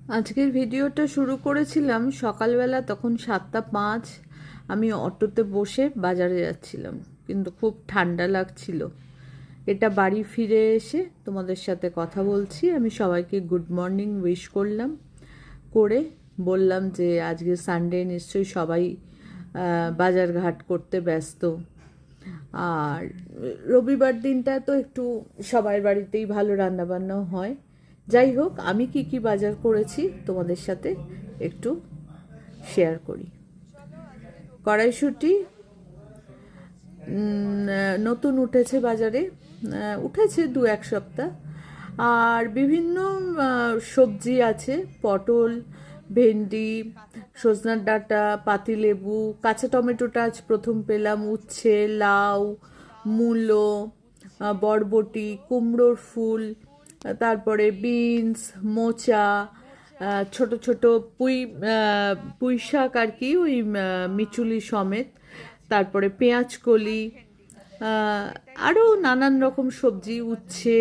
আজকের ভিডিওটা শুরু করেছিলাম সকালবেলা, তখন 7:05। আমি অটোতে বসে বাজারে যাচ্ছিলাম, কিন্তু খুব ঠান্ডা লাগছিল। এটা বাড়ি ফিরে এসে তোমাদের সাথে কথা বলছি। আমি সবাইকে গুড মর্নিং উইশ করলাম, করে বললাম যে আজকে সানডে, নিশ্চয়ই সবাই বাজার ঘাট করতে ব্যস্ত। আর রবিবার দিনটা তো একটু সবার বাড়িতেই ভালো রান্নাবান্নাও হয়। যাই হোক, আমি কি কি বাজার করেছি তোমাদের সাথে একটু শেয়ার করি। কড়াইশুঁটি নতুন উঠেছে বাজারে, উঠেছে 2-1 সপ্তাহ। আর বিভিন্ন সবজি আছে, পটল, ভেন্ডি, সজনার ডাঁটা, পাতিলেবু, কাঁচা টমেটোটা আজ প্রথম পেলাম, উচ্ছে, লাউ, মূলো, বরবটি, কুমড়োর ফুল, তারপরে বিনস, মোচা, ছোট ছোট পুঁই শাক আর কি, ওই মিচুলি সমেত, তারপরে পেঁয়াজ কলি, আরও নানান রকম সবজি, উচ্ছে,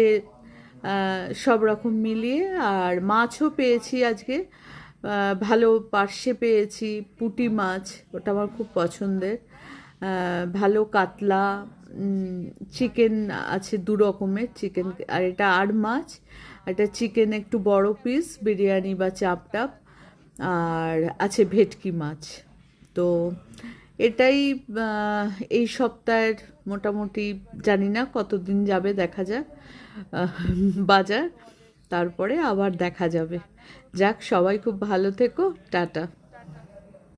সব রকম মিলিয়ে। আর মাছও পেয়েছি আজকে, ভালো পার্শে পেয়েছি, পুঁটি মাছ, ওটা আমার খুব পছন্দের, ভালো কাতলা, চিকেন আছে 2 রকমের চিকেন, আর এটা আর মাছ, এটা চিকেন একটু বড় পিস, বিরিয়ানি বা চাপ টাপ, আর আছে ভেটকি মাছ। তো এটাই এই সপ্তাহের মোটামুটি, জানি না কতদিন যাবে, দেখা যাক বাজার, তারপরে আবার দেখা যাবে। যাক, সবাই খুব ভালো থেকো, টাটা।